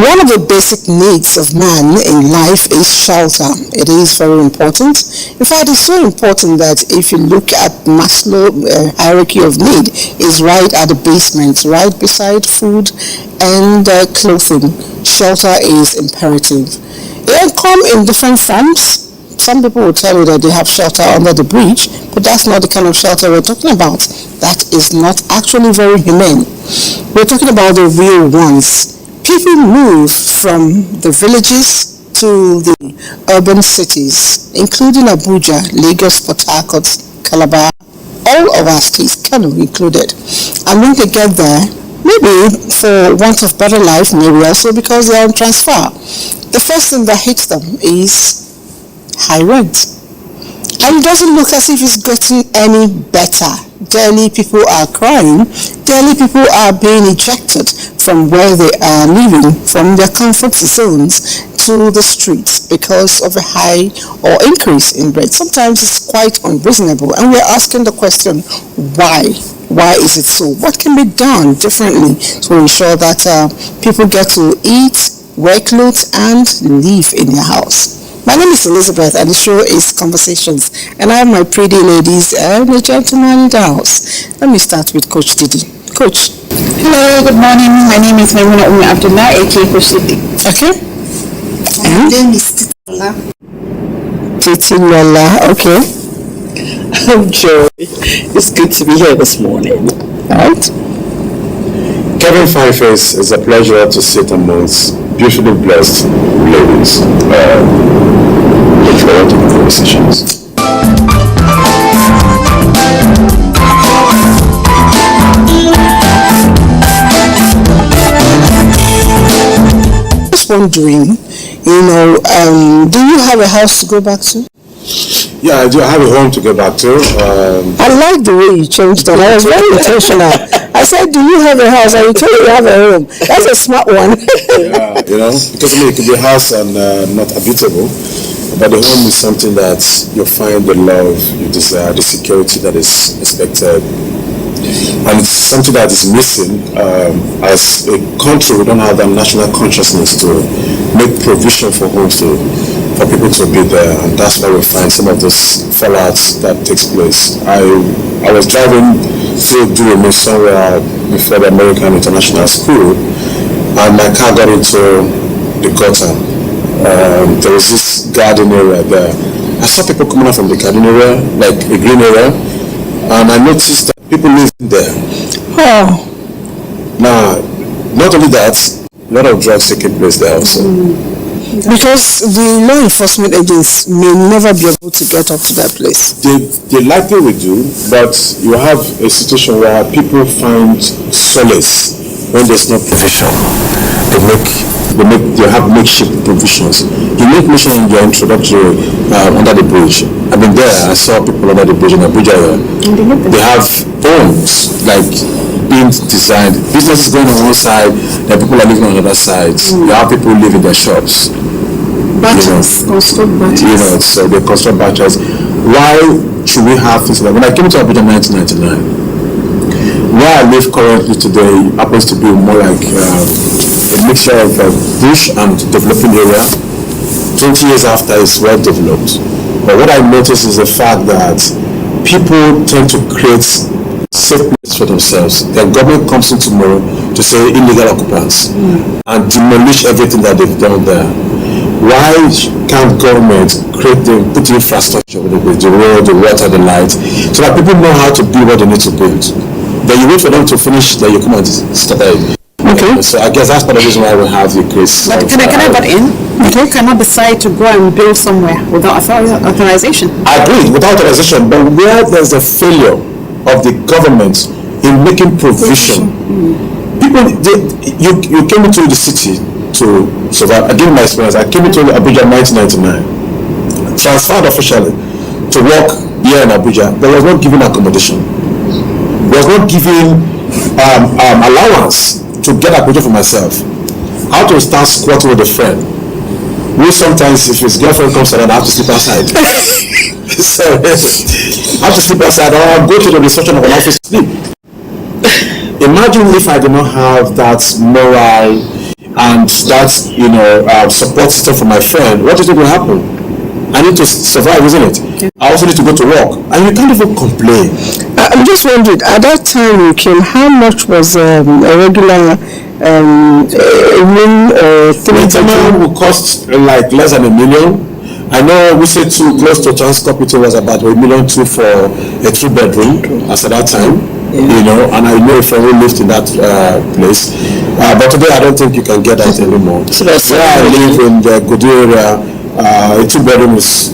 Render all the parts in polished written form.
One of the basic needs of man in life is shelter. It is very important. In fact, it's so important that if you look at Maslow hierarchy of need, is right at the basement, right beside food and clothing. Shelter is imperative. It can come in different forms. Some people will tell you that they have shelter under the bridge, but that's not the kind of shelter we're talking about. That is not actually very humane. We're talking about the real ones. People move from the villages to the urban cities, including Abuja, Lagos, Port Harcourt, Calabar, all of our states, Kano included. And when they get there, maybe for want of better life, maybe also because they are on transfer, the first thing that hits them is high rent. And it doesn't look as if it's getting any better. Daily people are crying. Daily people are being ejected from where they are living, from their comfort zones to the streets because of a high or increase in rent. Sometimes it's quite unreasonable, and we're asking the question, why? Why is it so? What can be done differently to ensure that people get to eat, wear clothes, and live in their house? My name is Elizabeth, and the show is Conversations, and I have my pretty ladies and the gentleman in the house. Let me start with Coach Didi. Coach. Hello, good morning. My name is Maimuna Abdullah, aka Coach Didi. Okay. My name is Titi. Titi Lola, okay. I'm Joy. It's good to be here this morning. All right. Kevin Fineface, it's a pleasure to sit amongst beautifully blessed ladies. Look forward to the conversations. Just wondering, do you have a house to go back to? Yeah, I do. I have a home to go back to. I like the way you changed that. I was very intentional. I said, do you have a house? And you told me you have a home. That's a smart one. Yeah, because it could be a house and not habitable. But the home is something that you find the love you desire, the security that is expected. And it's something that is missing. As a country, we don't have that national consciousness to make provision for homes for people to be there, and that's why we find some of those fallouts that takes place. I was driving through Durham somewhere before the American International School, and my car got into the gutter. There was this garden area there. I saw people coming out from the garden area, like a green area, and I noticed that people living there. Oh. Now, not only that, a lot of drugs taking place there also. Because the law enforcement agents may never be able to get up to that place. They likely will do, but you have a situation where people find solace when there's no provision. They have makeshift provisions. You make mention in your introductory under the bridge. I've been there. I saw people under the bridge in Abuja. They have homes like being designed. Business is going on one side, and people are living on the other side. You have people who live in their shops. Batches, construct batches. So they construct batches. Why should we have things like that? When I came to Abuja in 1999, where I live currently today happens to be more like a mixture of bush and developing area. 20 years after, it's well developed. But what I notice is the fact that people tend to create safe places for themselves. The government comes in tomorrow to say illegal occupants and demolish everything that they've done there. Why can't government put the infrastructure, the road, the water, the light, so that people know how to build what they need to build? Then you wait for them to finish, then you come and start it. Okay. So I guess that's part of the reason why we have the case. But can I butt in? You cannot decide to go and build somewhere without authorization. I agree, without authorization, but where there's a failure of the government in making provision, people, you came into the city to survive. I give my experience. I came into Abuja in 1999, transferred officially to work here in Abuja. There was not given accommodation. There was not given allowance to get accommodation for myself. I had to start squatting with a friend. We sometimes, if his girlfriend comes around, I have to sleep outside. So I have to sleep outside, or I'll go to the reception of an office to sleep. Imagine if I did not have that moral and that's support system for my friend, what do you think will happen? I need to survive, isn't it? I also need to go to work, and you can't even complain. I'm just wondering, at that time you came, how much was a regular room or It will cost like less than $1 million. I know we said close to Chance Capital was about $1.2 million for a 3-bedroom as at that time. And I know if I lived in that place. But today I don't think you can get that anymore. So that's where I live in the Godu area. A 2-bedroom is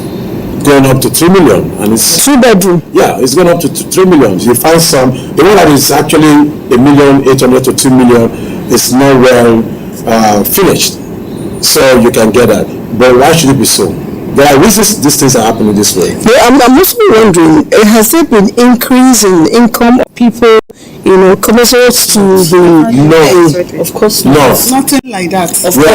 going up to $3 million, and it's 2-bedroom. Yeah, it's going up to $3 million. You find the one that is actually $1,800,000 to $2 million is not well finished, so you can get that. But why should it be so? There are reasons these things are happening this way. Yeah, I'm also wondering, has there been increase in income of people, commensurate to the... No, Of course no. not. It's nothing like that. We're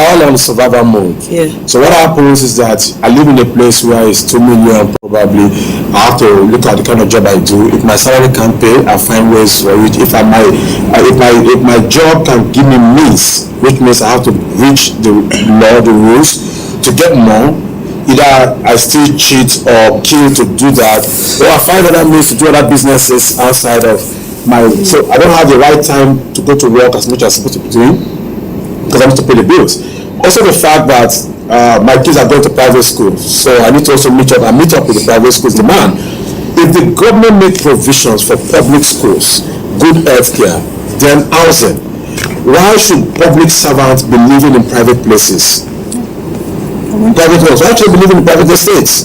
all on survival mode. Yeah. So what happens is that I live in a place where it's $2 million probably. I have to look at the kind of job I do. If my salary can't pay, I find ways for it. If my job can give me means, which means I have to reach the law, the rules, to get more, either I still cheat or kill to do that, or I find other means to do other businesses outside of so I don't have the right time to go to work as much as I'm supposed to be doing, because I need to pay the bills. Also the fact that my kids are going to private school, so I need to also meet up with the private schools demand. If the government make provisions for public schools, good health care, then housing, why should public servants be living in private places? Private homes. Why should they be living in private estates?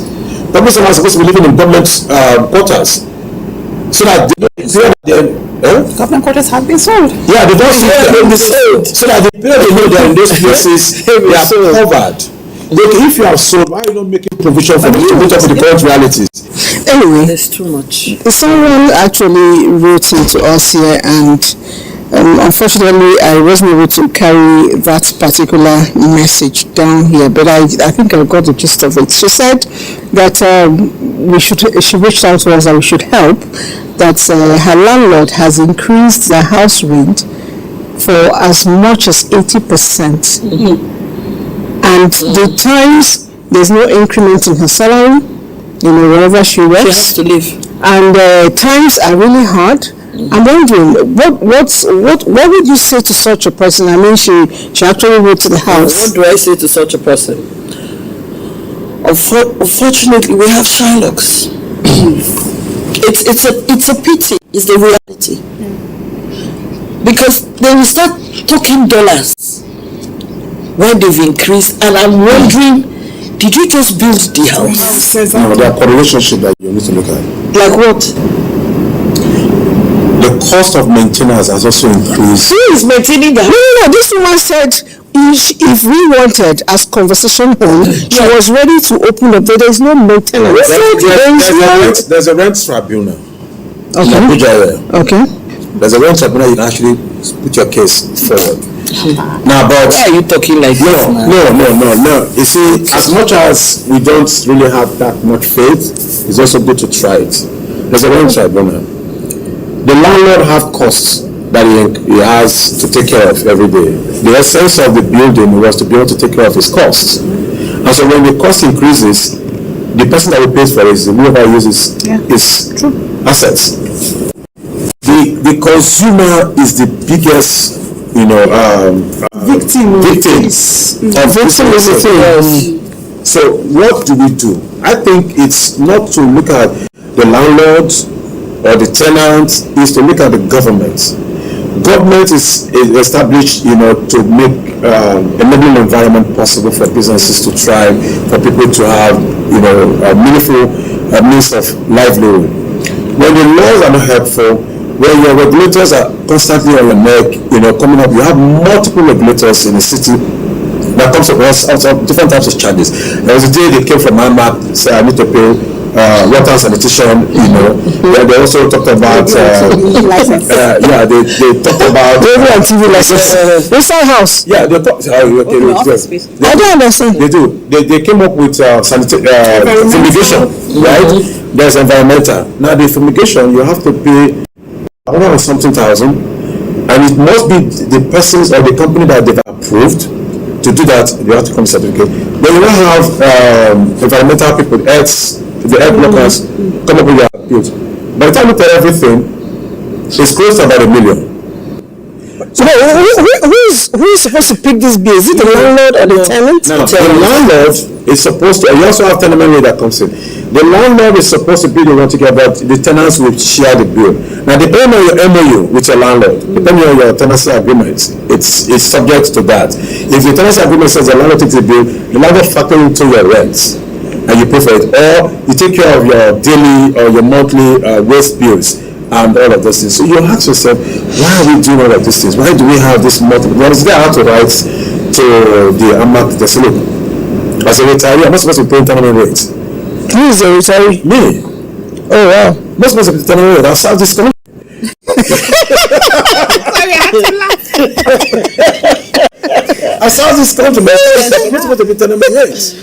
Public servants are supposed to be living in government quarters, so that Government quarters have been sold. Yeah, they don't be sold. So that the people they know they're in those places, they are covered. But if you are sold, why are you not making provision for them to meet up with the current realities? Anyway, There's too much. someone actually wrote into us here, and unfortunately I wasn't able to carry that particular message down here, but I think I got the gist of it. She said that she reached out to us and we should help, that her landlord has increased the house rent for as much as 80%. And the times there's no increment in her salary, wherever she works. She has to live. And times are really hard. I'm wondering, what would you say to such a person? I mean, she actually wrote to the house. What do I say to such a person? Unfortunately, we have Shylocks. It's a pity. It's the reality. Because they will start talking dollars when they've increased, and I'm wondering, did you just build the house? No, there are correlationships that you need to look at. Like what? The cost of maintenance has also increased. Who is maintaining that? No, this woman said if we wanted, as conversation home, she was ready to open up, but there's no maintenance. There's a rent tribunal. Okay. In Abuja area. Okay. There's a rent tribunal, you can actually put your case forward. Now, but why are you talking like this? No. You see, as much as we don't really have that much faith, it's also good to try it. There's a rent tribunal. The landlord have costs that he has to take care of every day. The essence of the building was to be able to take care of his costs. And so when the cost increases, the person that will pay for it is whoever uses his assets. The consumer is the biggest, victim of this. So what do we do? I think it's not to look at the landlords or the tenants, is to look at the government. Government is established, to make enabling environment possible for businesses to thrive, for people to have, a meaningful means of livelihood. When the laws are not helpful, when your regulators are constantly on your neck, coming up, you have multiple regulators in the city that comes across different types of charges. There was a day they came from Denmark, said I need to pay water and sanitation, they also talked about license. they talked about radio and TV license. Inside house. Yeah, they talked. I don't understand. They do. They came up with fumigation, right? There's environmental. Now the fumigation, you have to pay 100 something thousand, and and it must be the persons or the company that they've approved to do that. They have to come with certificate. Then you don't have environmental people, the earth workers, come up with their appeals. By the time you tell everything, it's close to about $1 million. So who is supposed to pick this bill? Is it the landlord or the tenant? No, the landlord is supposed to, you also have tenement rate that comes in. The landlord is supposed to be the one to get, but the tenants will share the bill. Now, depending on your MOU with your landlord, depending on your tenancy agreement, it's subject to that. If the tenancy agreement says the landlord takes the bill, the landlord factors into your rents and you pay for it, or you take care of your daily or your monthly waste bills and all of those things. So you ask yourself, why are we doing all of these things? Why do we have this multiple? What is there to write to the AMAC, the Senate? As a retiree, I'm not supposed to pay tenement rates. Who is the retiree? Me. Oh wow. I'm not supposed to pay tenement rates. I'll start this coming. Sorry, I had to laugh. I saw this come to me. I'm not supposed to pay tenement rates.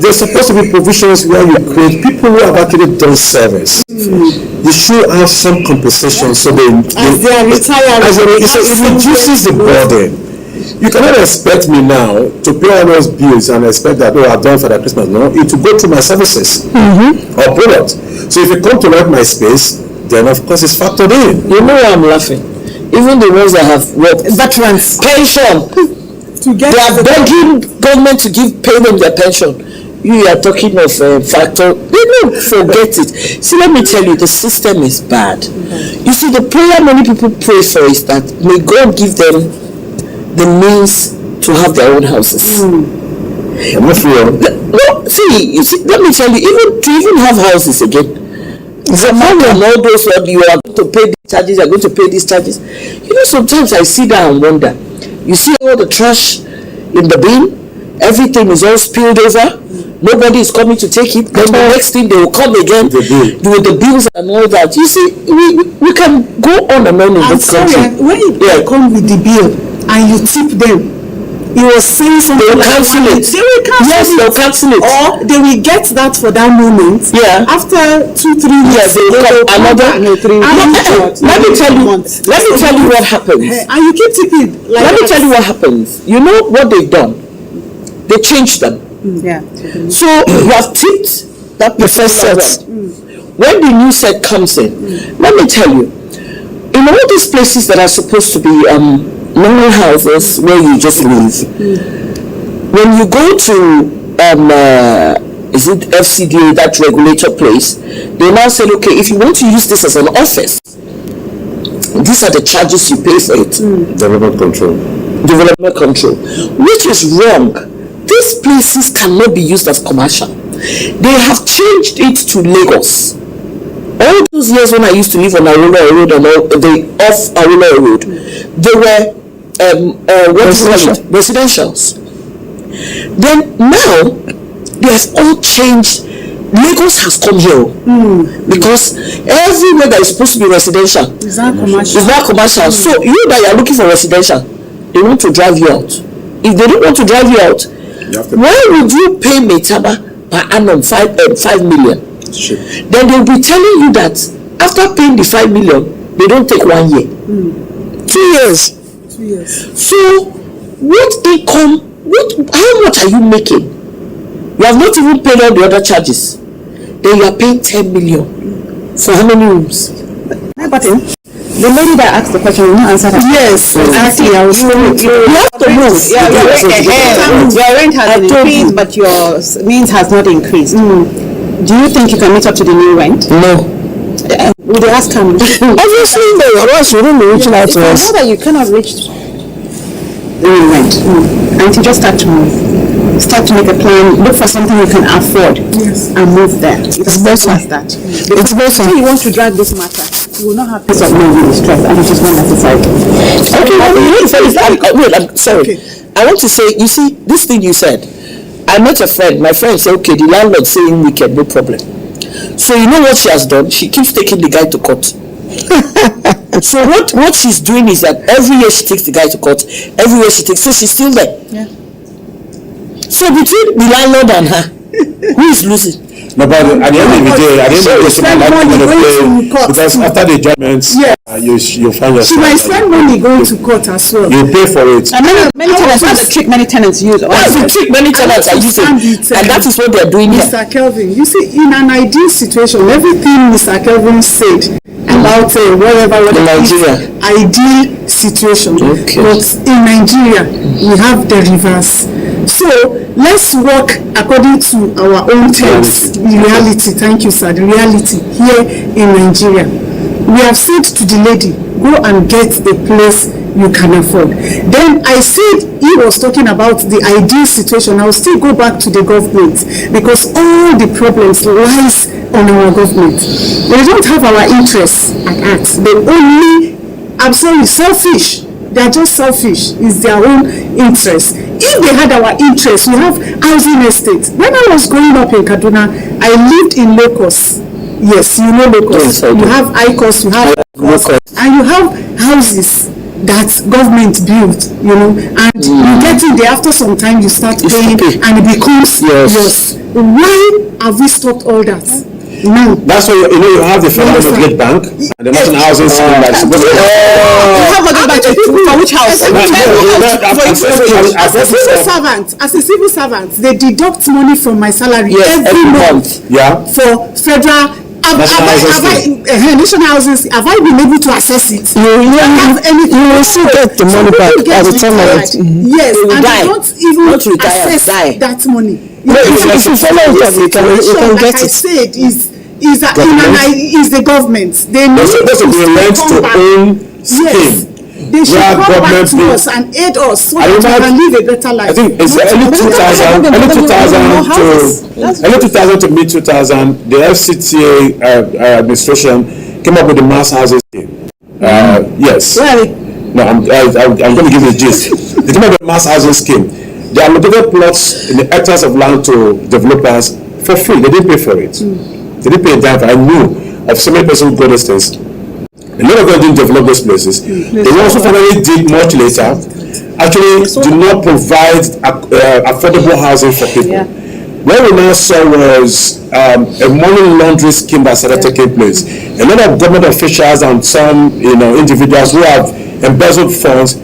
There's supposed to be provisions where you create people who have actually done service. You should have some compensation so they are retired. It reduces the burden. You cannot expect me now to pay all those bills and expect that, I've done for that Christmas. No, it will go through my services or product. So if you come to rent my space, then of course it's factored in. You know why I'm laughing? Even the ones that have worked, veterans, pension. They are begging government to pay them their pension. You are talking of factor. They don't forget it. See, let me tell you, the system is bad. You see, the prayer many people pray for is that may God give them the means to have their own houses. I'm not sure. No, see, let me tell you, even have houses again. The man and all those you are going to pay these charges, you are going to pay these charges. You know, sometimes I sit down and wonder. You see all the trash in the bin, everything is all spilled over, nobody is coming to take it, then the next thing they will come again with the bills and all that. You see, we can go on and on in this country. When you come with the bill and you tip them, you will say something. They will cancel it. They will cancel it. Yes, they will cancel it. Or they will get that for that moment. Yeah. After 2-3 years, they will come another. Let me tell you what happens. And you keep tipping. Let me tell you what happens. You know what they've done? They changed them. Yeah. So you have tipped that the first set. When the new set comes in, let me tell you, in all these places that are supposed to be normal houses where you just live, when you go to is it FCDA, that regulator place, they now say, okay, if you want to use this as an office, these are the charges you pay for it. Development control, which is wrong. These places cannot be used as commercial. They have changed it to Lagos. All those years when I used to live on Arula Road and off Arula Road, they were residentials. Then now they have all changed. Lagos has come here because everywhere that is supposed to be residential is not commercial. So you that are looking for residential, they want to drive you out. If they don't want to drive you out, why would you pay Metaba per annum 5 million? Sure. Then they'll be telling you that after paying the 5 million, they don't take 1 year. 2 years. 2 years. So what income, how much are you making? You have not even paid all the other charges. Then you are paying 10 million. For how many rooms? But the lady that asked the question will not answer that. Yes, exactly. You have to move. Your rent has increased, but your means has not increased. Do you think you can meet up to the new rent? No. Would they ask him? Obviously, no. Otherwise, you wouldn't be reaching out to us. I know that you cannot reach the new rent, and you just start to make a plan, look for something you can afford, and move there. It's better. It's better. If you want to drag this matter, you will not have peace of mind with the stress, and it is not necessary. I'm sorry. I want to say, you see, this thing you said, I met a friend. My friend said, okay, the landlord saying weekend, no problem. So you know what she has done? She keeps taking the guy to court. So what she's doing is that every year she takes the guy to court. Every year she takes, so she's still there. Yeah. So between the landlord and her, who is losing? No, but at the end of the day, because after the judgments, you find yourself. She might spend money going to court as well. You pay for it. And many tenants, that's the trick many tenants use. That's the trick many tenants are using. And that is what they're doing here. Mr. Kelvin, you see, in an ideal situation, everything Mr. Kelvin said about whatever Nigeria. Ideal situation. Okay. But in Nigeria, we have the reverse. So let's work according to our own terms. Reality. Thank you, sir. The reality here in Nigeria. We have said to the lady, go and get a place you can afford. Then I said he was talking about the ideal situation. I'll still go back to the government because all the problems lies on our government. They don't have our interests at heart. They only, I'm sorry, selfish. They are just selfish. It's their own interest. If they had our interest, we have housing estates. When I was growing up in Kaduna, I lived in Locust. Yes, you know Locust. Yes, you have ICOS, you have Locust, and you have houses that government built, and you get in there after some time, you start paying, and it becomes yours. Why have we stopped all that? No. That's why you have the Federal Mortgage Bank and the National Housing Scheme that's supposed to for which house? As a civil servant, they deduct money from my salary every month. For federal national houses. Have I been able to access it? You will still get the money back by the time of it. Yes, and I don't even access that money. If you follow it up, you can get it. Like I said, is the government. They need to be rent to own scheme. They should come back to us and aid us so that we can live a better life. I think it's early 2000 to mid 2000, the FCTA administration came up with the mass housing scheme. Yes. No, I'm going to give you the gist. They came up with the mass housing scheme. They allocated plots in the hectares of land to developers for free. They didn't pay for it. They didn't pay a dime. I knew of so many persons who got those things. A lot of them didn't develop those places. They also finally did much later. Actually, do not provide affordable housing for people. What we now saw was a money laundering scheme that started taking place. A lot of government officials and some individuals who have embezzled funds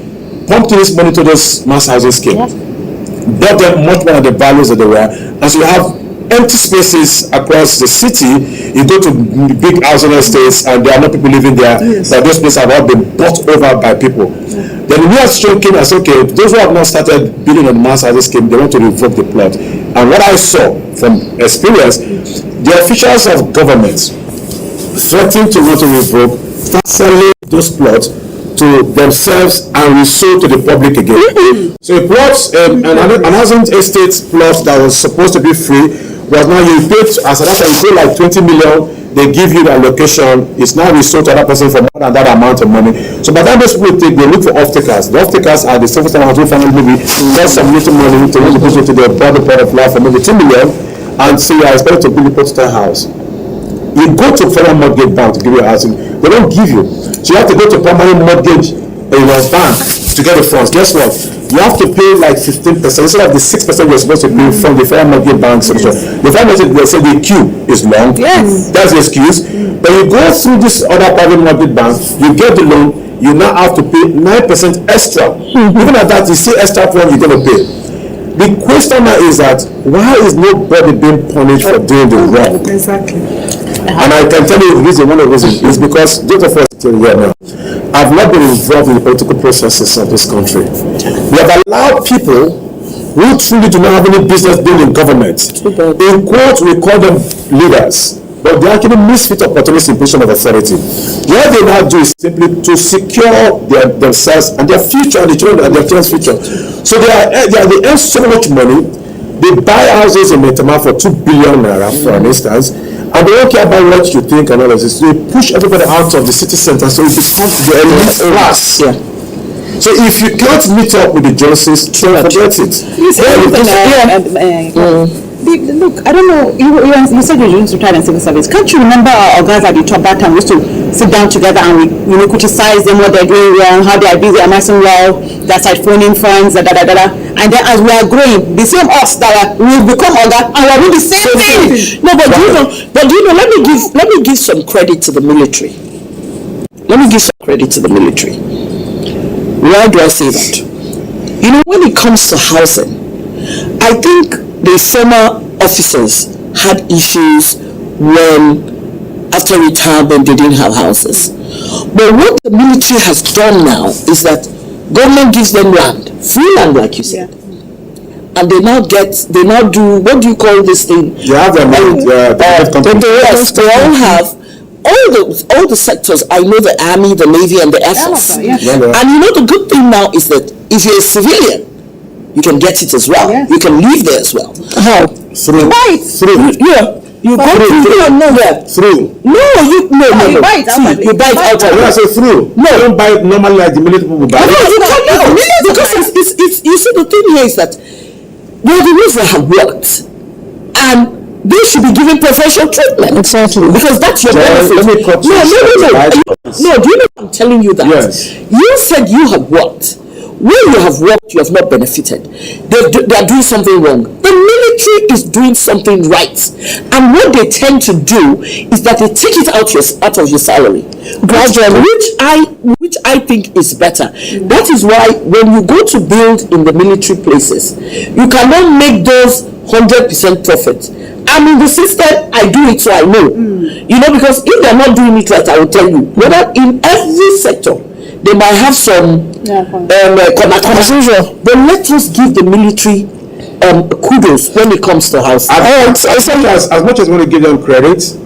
pumped this money to this mass housing scheme. Brought them much more than the values that they were. And so you have empty spaces across the city. You go to big housing estates and there are no people living there. But those places have all been bought over by people. Then the new administration came and said, okay, those who have not started building on the mass housing scheme, they want to revoke the plot. And what I saw from experience, the officials of government threatened to want to revoke, start selling those plots to themselves and resold to the public again. So a plot, an housing estate plot that was supposed to be free was now you paid, as at that time you pay like 20 million, they give you the allocation, it's now resold to that person for more than that amount of money. So by the time those people take, they look for off-takers. The off-takers are the surface ones who finally maybe get some little money to want to put to their body part of life for maybe 2 million and say you are expected to build a prototype house. You go to Federal Mortgage Bank to give you a housing, they don't give you. So you have to go to primary mortgage bank to get the funds. Guess what? You have to pay like 15% instead of the 6% you're supposed to pay from the Federal Mortgage Bank solution. The Federal Mortgage, they say the queue is long. That's the excuse. But you go through this other private mortgage bank, you get the loan, you now have to pay 9% extra. Even at that, you see extra one you're going to pay. The question now is that why is nobody being punished for doing the wrong? Exactly. And I can tell you the reason, one of the reasons is because those of us here now, I've not been involved in the political processes of this country. We have allowed people who truly do not have any business being in government. In quote, we call them leaders, but they actually misfit opportunities in position of authority. What they now do is simply to secure themselves and their future and the children and their children's future. So they earn so much money. They buy houses in Metama for 2 billion naira, for an instance. And they don't care about what you think and all of this. They push everybody out of the city center so it becomes the elite class. So if you can't meet up with the Joneses, forget it. Look, I don't know, you said you used to try in civil service. Can't you remember our guys at the top that time? We used to sit down together and we criticize them, what they're doing wrong, how they are busy amassing wealth, their side phoning friends, And then as we are growing, the same us that will become other and we're doing the same thing. No, but do you know, let me give some credit to the military. let me give some credit to the military. Why do I say that? You know, when it comes to housing, I think the former officers had issues when, after retirement, they didn't have houses. But what the military has done now is that government gives them land, free land, like you said. And they now do, what do you call this thing? You have them, yes, they all have all the sectors. I know the Army, the Navy, and the Air Force. And you know, the good thing now is that if you're a civilian, you can get it as well. You can live there as well. How? Through. You buy it through. You buy it outright. You buy it outright. When I say through, no, you don't buy it normally like the military people buy it. No, you cannot. Because it's, you see, the thing here is that they're the ones that have worked, and they should be given preferential treatment. Exactly. Because that's your benefit. Let me cut you. No, do you know I'm telling you that? Yes. You said you have worked. When you have worked, you have not benefited. They are doing something wrong. The military is doing something right. And what they tend to do is that they take it out of your salary. Gradually. Which I think is better. That is why when you go to build in the military places, you cannot make those 100% profit. I'm in the system, I do it, so I know. You know, because if they're not doing it right, I will tell you. Whether in every sector, they might have some confusion. But let us give the military kudos when it comes to housing. As much as we want to give them credit,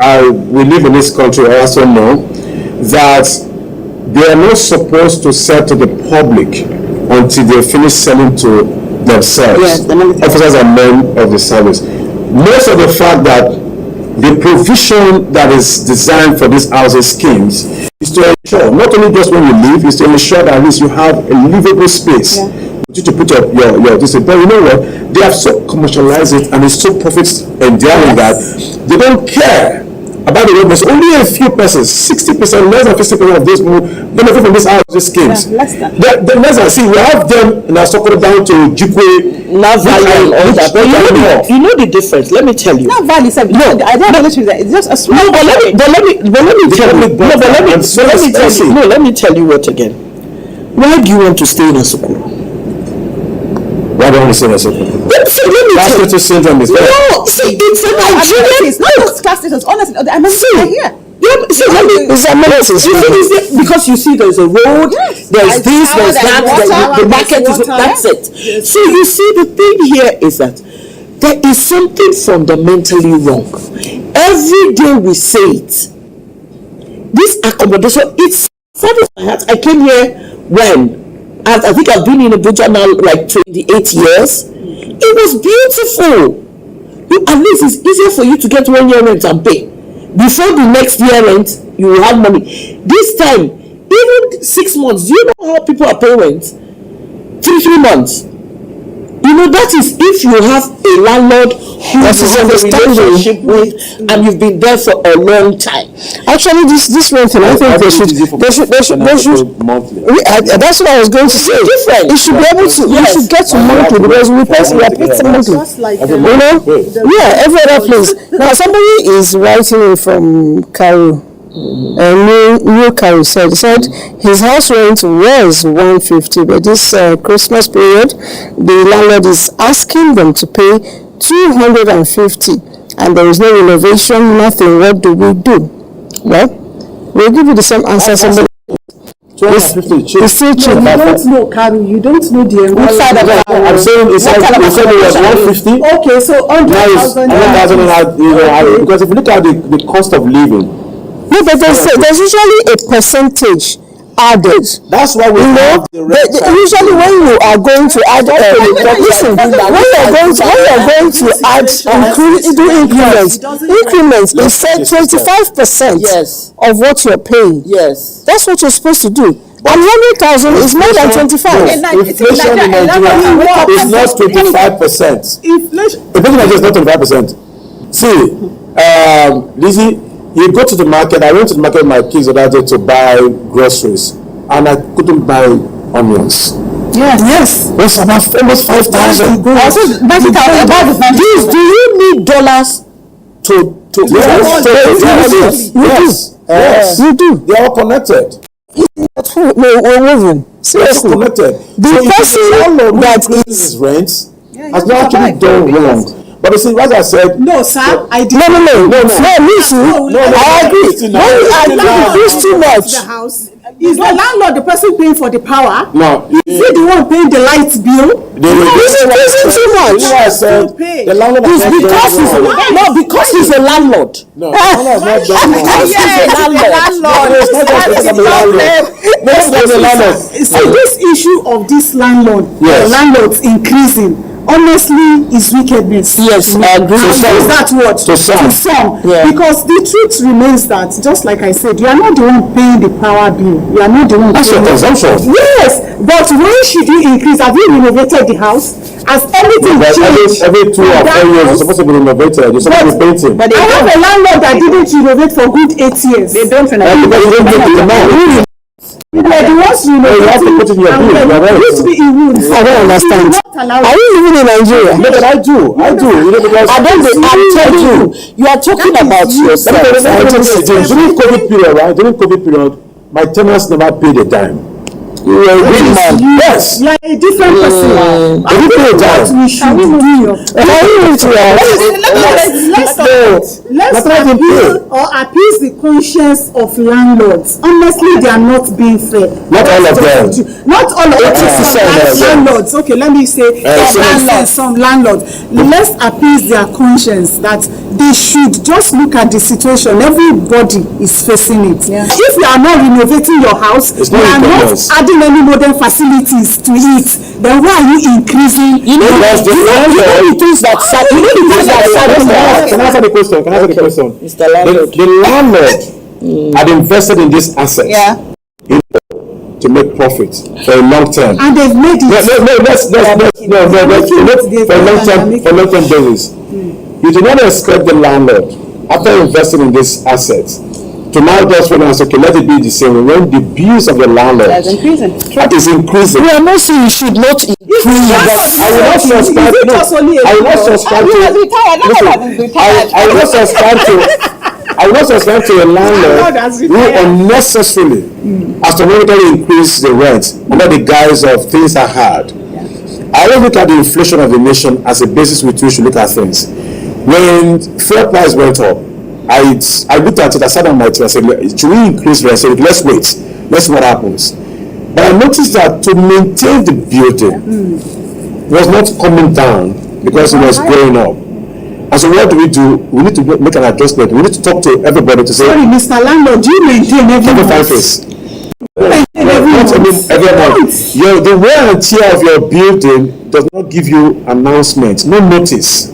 we live in this country. I also know that they are not supposed to sell to the public until they finish selling to themselves. Yes, officers and men of the service. Most of the fact that the provision that is designed for these housing schemes is to ensure, not only just when you live, is to ensure that at least you have a livable space to put up your this. But you know what? They have so commercialized it and it's so profit enduring that they don't care about the workers. Only a few persons, 60%, less than 50% of those people benefit from these housing schemes. Less than. Less than. See, we have them in our Sokoto down to Jukwe, Navali, all that. But you know the difference. Let me tell you. Navali said, no, I don't know that. It's just a small. No, but let me tell you what again. Why do you want to stay in Asokoro? Why do you want to stay in Asokoro? That's syndrome is there. No, see, it's a Nigerian. It's not just class status. Honestly, the Americans are here. Because you see, there's a road, there's this, there's that, the market is, that's it. So you see, the thing here is that there is something fundamentally wrong. Every day we say it. This accommodation, it's saddens my heart. I came here when I think I've been in Abuja now like 28 years. It was beautiful. At least it's easier for you to get 1 year rent and pay. Before the next year rent, you will have money. This time, even 6 months, do you know how people are paying rent? 3 months. You know, that is if you have a landlord who you have a relationship with and you've been there for a long time. Actually, this one thing, I think they should that's what I was going to say. Different. It should be able to, you should get to monthly because we pay monthly. You know? Yeah, every other place. Now, somebody is writing from Cairo. New Cairo said his house rent was 150, but this Christmas period, the landlord is asking them to pay 250, and there is no renovation, nothing. What do we do? Well, we'll give you the same answer. Somebody 250 it's still cheap. You don't know, Karu. You don't know the environment. I'm saying it was 150. Okay, so 100,000. Because if you look at the cost of living. No, but there's usually a percentage added. That's why we have usually when you are going to add listen, when you are going to add increments, it said 25% of what you're paying. Yes, that's what you're supposed to do. And 100,000 is more than 25. Inflation in Nigeria is not 25%. Inflation is not 25%. See, Lizzie, you go to the market. I went to the market with my kids the other day to buy groceries, and I couldn't buy onions. Yes. It's about almost 5,000. Do you need dollars to yes. Yes. You do. They are all connected. No, we're moving. Seriously. Connected. The person that is rent has not actually done wrong. But you see, as I said, no, sir, I did. No, listen. I agree. When you increase too much, the house. Is the landlord the person paying for the power? No. Is he the one paying the light bill? Isn't too much. The landlord because he's a landlord. No, the landlord is not the landlord. So this issue of this landlord, the landlords increasing, honestly, is wickedness. Yes, I agree. Is that what? To some. Yeah. Because the truth remains that, just like I said, you are not the one paying the power bill. You are not the one paying. That's your consumption. Yes, but when should you increase? Have you renovated the house? Has anything changed? Every 2 or 4 years, it's supposed to be renovated. You're supposed to be painting. But I have a landlord that didn't renovate for good 8 years. They don't renovate. Because you don't get the amount. Like the ones you know, you have to put in your bill. Used to be in rooms. I don't understand. Are you living in Nigeria? No, but I do. You know, because I'm telling you, you are talking about yourself. During COVID period, right? During COVID period, my tenants never paid a dime. You are a real man. Yes. You are a different person. They didn't pay a dime. We should do. Let's appeal or appease the conscience of landlords. Honestly, they are not being fair. Not all of them. Not all of them. Landlords. Okay, let me say some landlords. Let's appease their conscience that they should just look at the situation. Everybody is facing it. Yeah. If you are not renovating your house, you are not adding any modern facilities to it, then why are you increasing? Can I answer the question? Mr. Landlord. The landlord had invested in this asset to make profit for a long term. And they've made it. For long term basis. You do not expect the landlord, after investing in this asset, to now just realize, okay, let it be the same when the bills of the landlord that is increasing. We are not saying you should not increase. I will not subscribe to a landlord who unnecessarily astronomically increase the rent under the guise of things are hard. I always look at the inflation of the nation as a basis with which we should look at things. When fuel price went up, I looked at it, I sat on my chair, I said, should we increase rent? I said, let's wait, let's see what happens. But I noticed that to maintain the building was not coming down because it was going up. And so what do? We need to make an adjustment. We need to talk to everybody to say, sorry, Mr. Landlord, do you maintain every month? Every month. The wear and tear of your building does not give you announcement, no notice.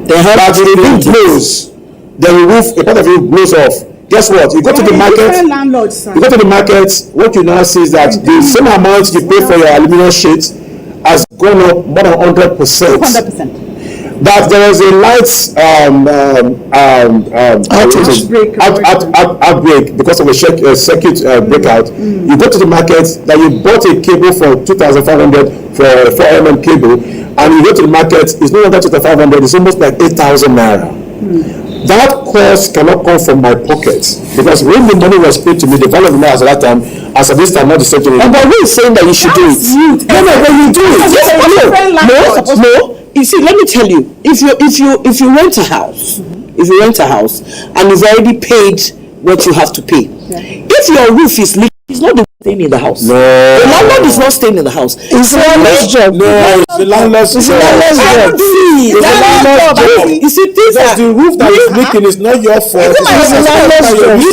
But the roof blows, the roof, a part of it blows off. Guess what? You go to the market. You go to the market. What you now see is that the same amount you pay for your aluminum sheet has gone up more than 100%. 200%. That there was a light outbreak because of a circuit breakout. You go to the market that you bought a cable for 2,500 for a 4mm cable, and you go to the market, it's no longer 2,500, it's almost like 8,000 naira. That cost cannot come from my pocket because when the money was paid to me, the value of the money at that time, as of this time, not the same thing. But we're saying that you should do it. No, but you do it. No. You see, let me tell you, if you rent a house, and you've already paid what you have to pay, if your roof is leaking, it's not the one staying in the house. No. The landlord is not staying in the house. It's the landlord's job. No, it's the landlord's job. You see, the roof that is leaking is not your fault. You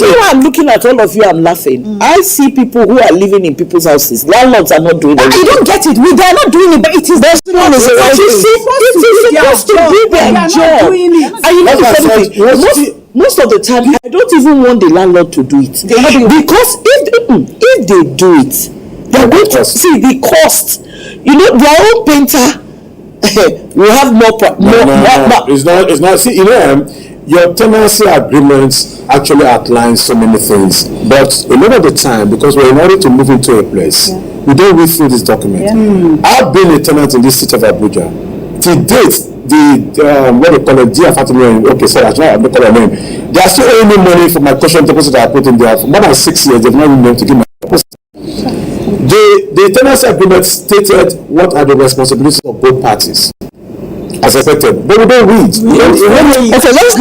know why I'm looking at all of you, I'm laughing. I see people who are living in people's houses. Landlords are not doing it. I don't get it. They are not doing it, but it is their job. It is supposed to be their job. And you know the funny thing, most of the time, I don't even want the landlord to do it. Because if they do it, they're going to see the cost. You know, their own painter will have more. It's not. See, you know, your tenancy agreements actually outline so many things, but a lot of the time, because we're in order to move into a place, we don't read through this document. I've been a tenant in this city of Abuja. To date, what they call it, dear Fatima, okay, sorry, I'm not calling her name. They are still owing me money for my caution deposit that I put in there for more than 6 years. They've not been able to give my deposit. The tenancy agreement stated what are the responsibilities of both parties, as expected, but we don't read. Okay, let's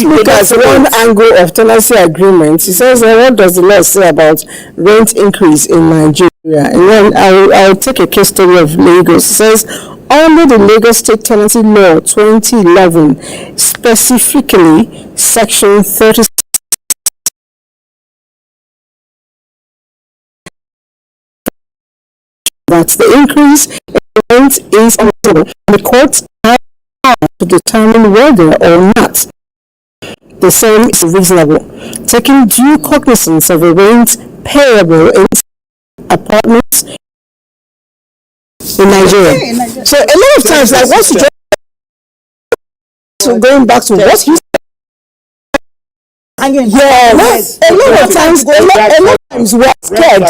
look at one angle of tenancy agreement. It says, what does the law say about rent increase in Nigeria? And then I'll take a case study of Lagos. It says, under the Lagos State Tenancy Law 2011, specifically Section 36, that the increase in rent is unreasonable. The courts have power to determine whether or not the same is reasonable, taking due cognizance of the rent payable in apartments in Nigeria. So a lot of times, like once you get going back to what you yes, a lot of times we're scared.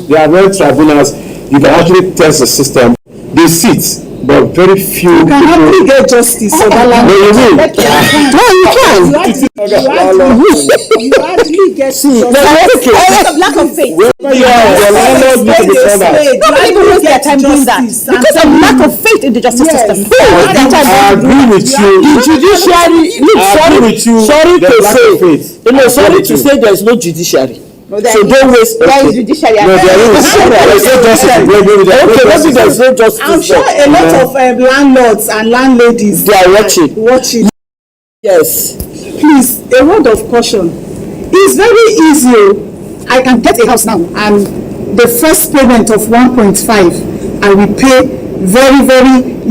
There are rent tribunals. You can actually test the system. They sit, but very few you can hardly get justice for that land. No, you can. You hardly get justice. Because of lack of faith. People lose their time doing that because of lack of faith in the justice system. I agree with you. The judiciary, sorry to say there is no judiciary. So don't waste. There is judiciary. No, there is. There's no justice. I'm sure a lot of landlords and landladies they are watching. Yes. Please, a word of caution. It's very easy. I can get a house now, and the first payment of 1.5, I will pay very,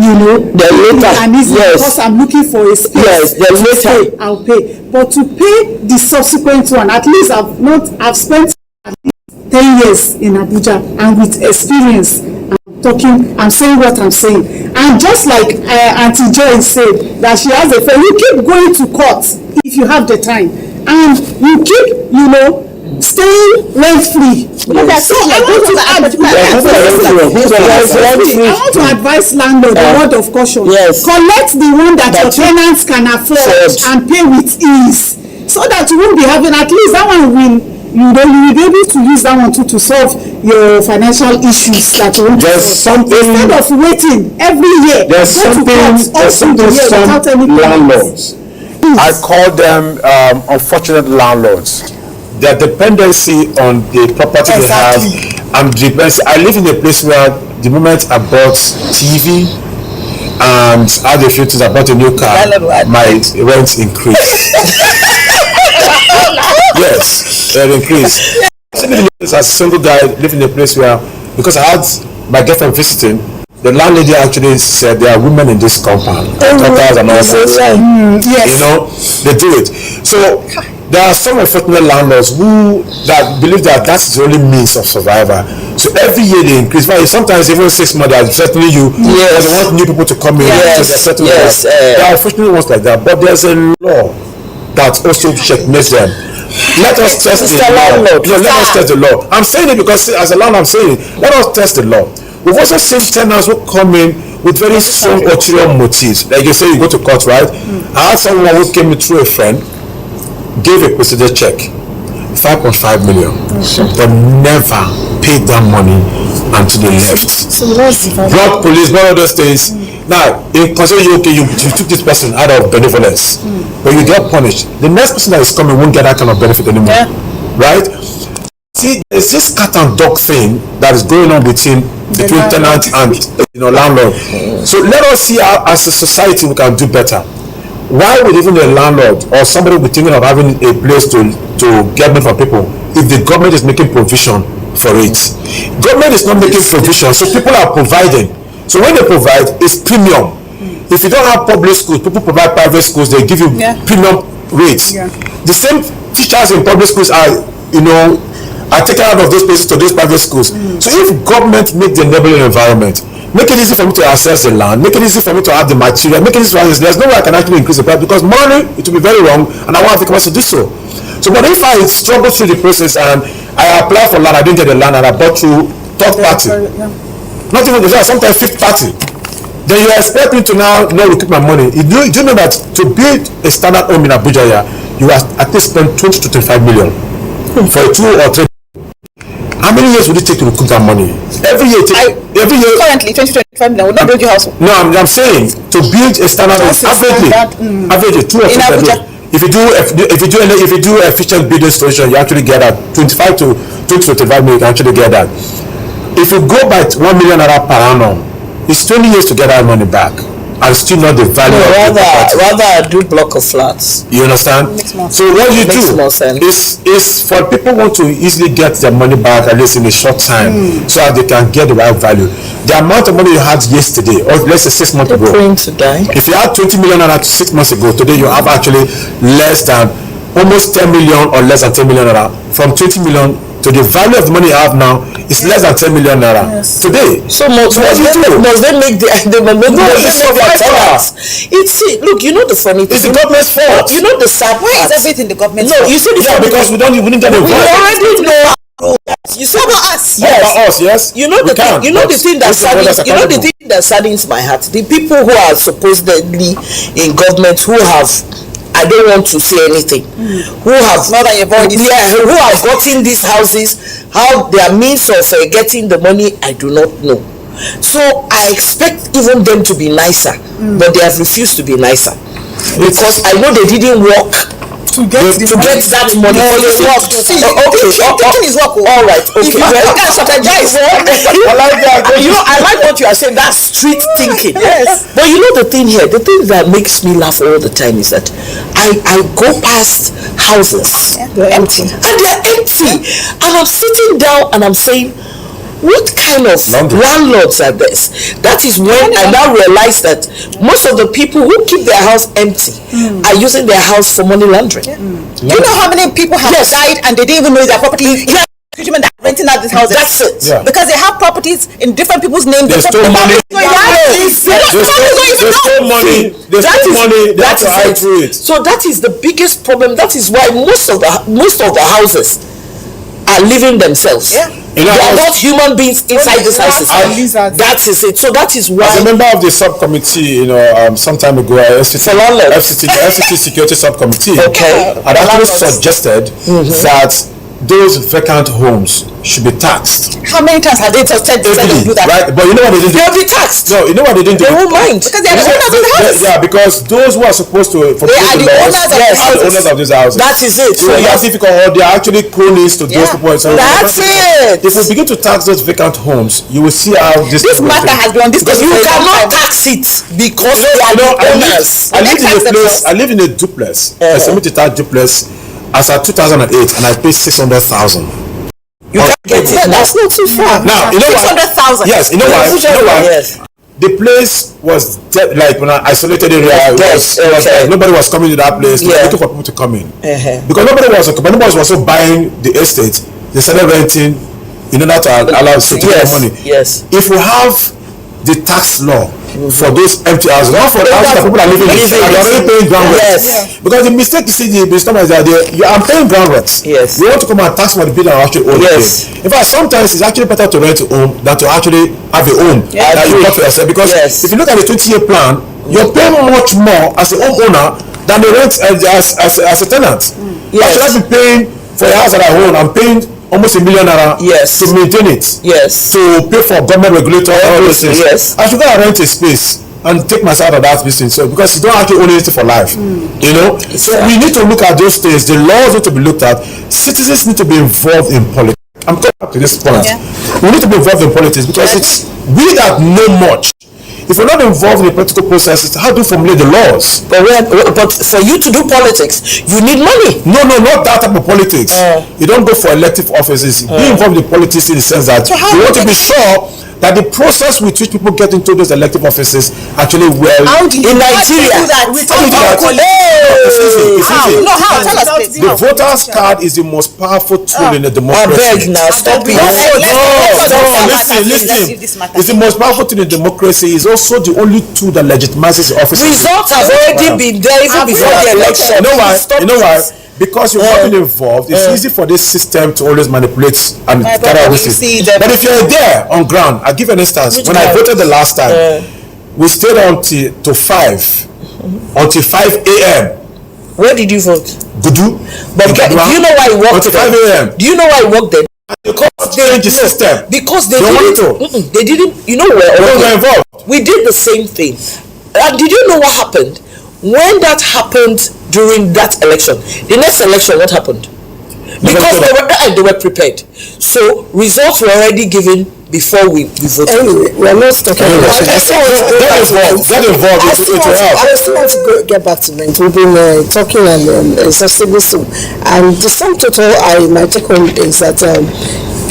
later, and easy, yes, because I'm looking for a space. Yes, then later I'll pay. But to pay the subsequent one, at least I've spent at least 10 years in Abuja, and with experience, I'm saying what I'm saying. And just like Auntie Joy said, that she has a friend, you keep going to court if you have the time, and you keep, staying rent free. Yes. So I want to advise landlord a word of caution. Yes. Collect the one that your tenants can afford and pay with ease, so that you won't be having, at least that one will, you will be able to use that one to solve your financial issues that you want to solve. Instead of waiting every year. There's something some landlords, I call them unfortunate landlords. Their dependency on the property they have, and dependency. I live in a place where the moment I bought TV and other few things, I bought a new car, my rent increased. Yes, it increased. As a single guy, live in a place where, because I had my girlfriend visiting, the landlady actually said there are women in this compound, daughters and all that. Yes. They do it. So there are some unfortunate landlords who believe that that's the only means of survival. So every year they increase. Sometimes even 6 months, they are certainly you. Yes. They want new people to come in. Yes. There are unfortunate ones like that. But there's a law that also checkmates them. Let us test the law. Let us test the law. I'm saying it because as a landlord, I'm saying it. Let us test the law. We've also seen tenants who come in with very strong ulterior motives. Like you say, you go to court, right? I had someone who came in through a friend, gave a procedure check, 5.5 million, but never paid that money until they left. Brought police, brought all those things. Now, in consider you took this person out of benevolence, but you get punished. The next person that is coming won't get that kind of benefit anymore, right? See, there's this cat and dog thing that is going on between tenant and landlord. So let us see how, as a society, we can do better. Why would even a landlord or somebody be thinking of having a place to get money from people if the government is making provision for it? Government is not making provision, so people are providing. So when they provide, it's premium. If you don't have public schools, people provide private schools, they give you premium rates. The same teachers in public schools are taken out of those places to those private schools. So if government make the enabling environment, make it easy for me to access the land, make it easy for me to have the material, make it easy for me, there's no way I can actually increase the price, because money, it will be very wrong, and I won't have the capacity to do so. So but if I struggle through the process and I apply for land, I didn't get the land, and I bought through third party, not even sometimes fifth party, Then you expect me to now recoup my money. Do you know that to build a standard home in Abuja, you have at least spend 20 to 25 million for 2 or 3. How many years would it take to recoup that money? Every year. Currently, 20-25 million would not build your house. No, I'm saying to build a standard home, averagely 2 or 3 million. If you do efficient building solution, you actually get that 25 to 25 million. You can actually get that. If you go by 1 million naira per annum, it's 20 years to get that money back, and still not the value of the property. Rather a good block of flats. You understand? So what you do is for people want to easily get their money back at least in a short time, so that they can get the right value. The amount of money you had yesterday, or let's say 6 months ago, if you had 20 million naira 6 months ago, today you have actually less than almost 10 million or less than 10 million naira. From 20 million to the value of the money you have now is less than 10 million naira today. So must they make the look, you know the funny thing. It's the government's fault. You know the sad part. Why is everything the government's fault? No, you see the because we didn't get involved. We already know. You see about us. Yes. You know the thing. You know the thing that saddens my heart. The people who are supposedly in government who have, I don't want to say anything, who have who have gotten these houses, how their means of getting the money, I do not know. So I expect even them to be nicer, but they have refused to be nicer because I know they didn't work to get that money. All right. Okay. If you can strategize, I like that. I like what you are saying. That's street thinking. Yes. But you know the thing here, the thing that makes me laugh all the time is that I go past houses, they're empty, and they're empty, and I'm sitting down and I'm saying, what kind of landlords are this? That is when I now realize that most of the people who keep their house empty are using their house for money laundering. Do you know how many people have died and they didn't even know their property? That are renting out these houses. That's it. Yeah. Because they have properties in different people's names. There's still money. There's still money. That's it. So that is the biggest problem. That is why most of the houses are living themselves. Yeah. They are not human beings inside these houses. That is it. So that is why. As a member of the subcommittee, some time ago, FCT Security Subcommittee, I actually suggested that those vacant homes should be taxed. How many times have they tested to do that? Right, but you know what they didn't do? They'll be taxed. No, you know what they didn't do? They won't mind. Because they are the owners of the house. Yeah, because those who are supposed to they are the owners of the houses. The owners of these houses. That is it. So that's difficult. Or they are actually cronies to those people. So that's it. If we begin to tax those vacant homes, you will see how this matter has been on this. You cannot tax it because they are the owners. I live in a duplex, a semi-detached duplex, as at 2008, and I paid 600,000. You can't get it. That's not too far. Now, you know 600,000. Yes, you know why? Yes. The place was like when I isolated area. Nobody was coming to that place. They were waiting for people to come in because nobody was also buying the estate. They started renting in order to allow us to get money. Yes. If we have the tax law for those empty houses, not for the houses that people are living in, and they're already paying ground rent. Because the mistake you see, the business is that I'm paying ground rent. Yes. You want to come and tax for the building and actually own it. In fact, sometimes it's actually better to rent a home than to actually have a home that you got for yourself. Because if you look at the 20-year plan, you're paying much more as a homeowner than the rent as a tenant. I should have been paying for a house that I own. I'm paying almost $1 million to maintain it. Yes. To pay for government regulator all those things. Yes. I should go and rent a space and take myself out of that business. So because you don't actually own anything for life. You know? So we need to look at those things. The laws need to be looked at. Citizens need to be involved in politics. I'm coming back to this point. We need to be involved in politics because it's we that know much. If we're not involved in the political processes, how do you formulate the laws? But for you to do politics, you need money. No, not that type of politics. You don't go for elective offices. Be involved in politics in the sense that you want to be sure that the process with which people get into those elective offices actually in Nigeria. How? Tell us, please. The voter's card is the most powerful tool in the democracy. Now stop it. Listen. It's the most powerful tool in democracy. It's also the only tool that legitimizes the office. Results have already been there even before the election. You know why? Because you've not been involved, it's easy for this system to always manipulate and carry out this. But if you're there on ground, I'll give you an instance. When I voted the last time, we stayed until 5 a.m. Where did you vote? Gudu. But do you know why he worked until 5 a.m. Do you know why he worked there? Because they changed the system. Because they didn't. They didn't. You know where? They were involved. We did the same thing. Did you know what happened when that happened during that election? The next election, what happened? Because they were prepared. So results were already given before we voted. Anyway, we're not talking about Get involved. I still want to get back to Brent. We've been talking and exhaustively so. And the sum total my take home is that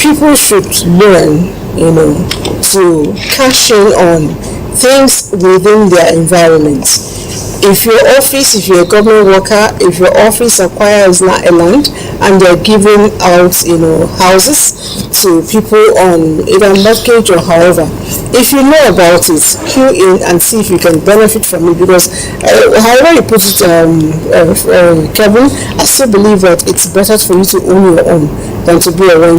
people should learn, to cash in on things within their environment. If your office, if you're a government worker, if your office acquires a land and they're giving out, houses to people on either mortgage or however, if you know about it, queue in and see if you can benefit from it, because however you put it, Kevin, I still believe that it's better for you to own your own than to be a renter,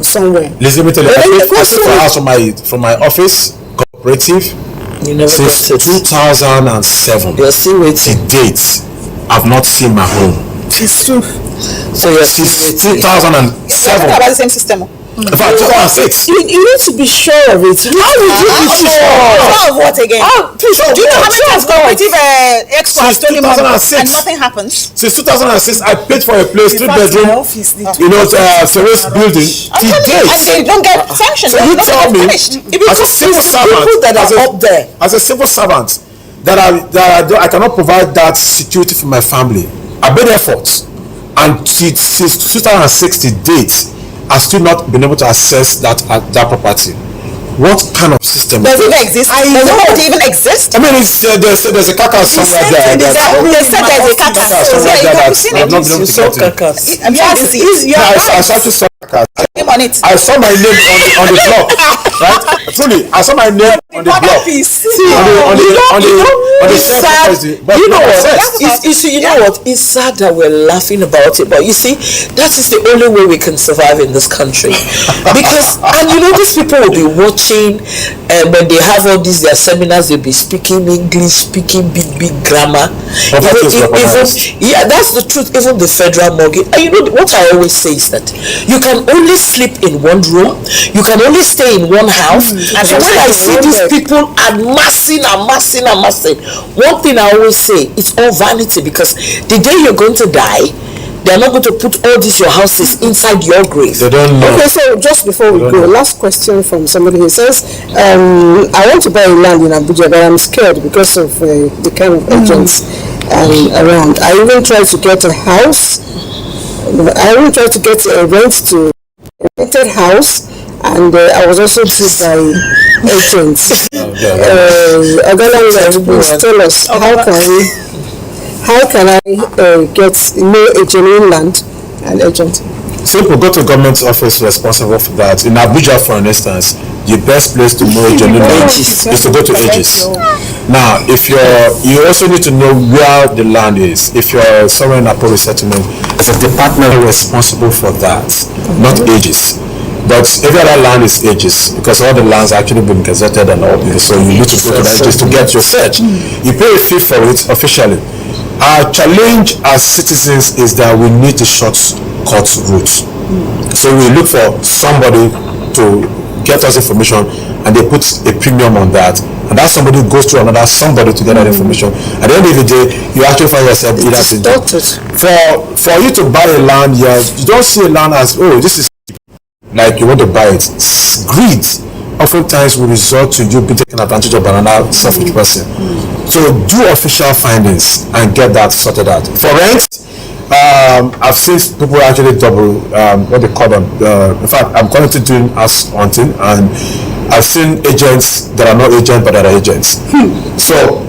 somewhere. Listen, let me tell you, I paid for a house from my office, cooperative. You never since 2007. You're still waiting. To date, I've not seen my home. It's true. So you're since 2007. About the same system. In fact, 2006. You need to be sure of it. How would you be sure? Sure of what again? Please, do you know how many times cooperative experts told him and 2006. nothing happens? Since 2006, I paid for a place, 3-bedroom, terrace building. To date. And they don't get sanctioned. So you tell me, as a civil servant, that are up there, as a civil servant, that I cannot provide that security for my family. I made efforts, and since 2006 to date, I've still not been able to access that property. What kind of system? Does it even exist? Does it even exist? I mean, there's a carcass somewhere there. They said there's a carcass. Somewhere there that I've not been able to get to. I actually saw carcass. I saw my name on the block, right? Truly, I saw my name on the block. On the property. But you know what? It's sad that we're laughing about it, but you see, that is the only way we can survive in this country. Because, and these people will be watching, and when they have all these their seminars, they'll be speaking English, speaking big grammar. Yeah, that's the truth. Even the federal mortgage. And what I always say is that you can only sleep in one room, you can only stay in one house. And so when I see these people amassing, one thing I always say, it's all vanity, because the day you're going to die, they're not going to put all these your houses inside your grave. They don't know. Okay, so just before we go, last question from somebody who says, I want to buy a land in Abuja, but I'm scared because of the kind of agents around. I even tried to get a house. I even tried to get a rented house, and I was also told by agents. Please tell us, how can I get a genuine land and agent? Simple. Go to the government office responsible for that. In Abuja, for instance, the best place to know genuine land is to go to Aegis. Now, if you also need to know where the land is. If you're somewhere in a public settlement, it's a department responsible for that, not Aegis. But every other land is Aegis, because all the lands are actually been gazetted and all. So you need to go to the Aegis to get your search. You pay a fee for it officially. Our challenge as citizens is that we need a shortcut route. So we look for somebody to get us information, and they put a premium on that, and that somebody goes to another somebody to get that information. At the end of the day, you actually find yourself either for you to buy a land. You don't see a land as, oh, this is like you want to buy it. Greed oftentimes will result to you being taken advantage of by another selfish person. So do official findings and get that sorted out. For rent, I've seen people actually double what they call them. In fact, I'm currently doing house hunting, and I've seen agents that are not agents but that are agents. So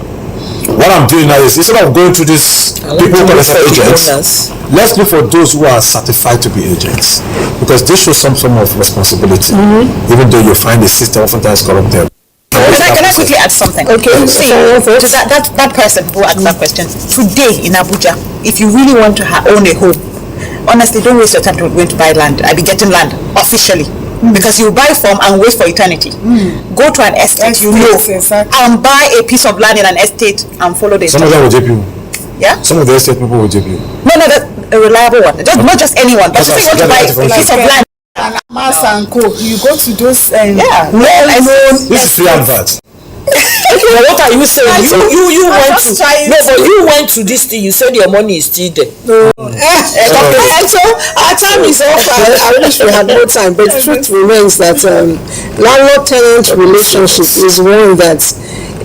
what I'm doing now is, instead of going through these people who call themselves agents, let's look for those who are certified to be agents, because they show some form of responsibility, even though you find the system oftentimes corrupt them. Can I quickly add something? Okay. See, to that person who asked that question, today in Abuja, if you really want to own a home, honestly, don't waste your time going to buy land. I'll be getting land officially. because you buy from and wait for eternity. Go to an estate, Exactly. and buy a piece of land in an estate and follow the Some of them will JP you. Yeah? Some of the estate people will JP you. No, that's a reliable one. Not just anyone, but if you want to buy a piece of land. And Mass and Co. You go to those well-known. This is free advert. Okay, what are you saying? You went to but you went to this thing. You said your money is still there. And so our time is off. I wish we had more time, but the truth remains that landlord-tenant relationship is one that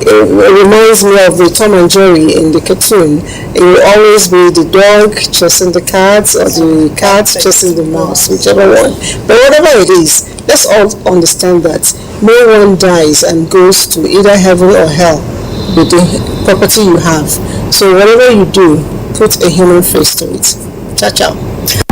reminds me of the Tom and Jerry in the cartoon. It will always be the dog chasing the cat or the cat chasing the mouse, whichever one. But whatever it is, let's all understand that no one dies and goes to either heaven or hell with the property you have. So whatever you do, put a human face to it. Ciao, ciao.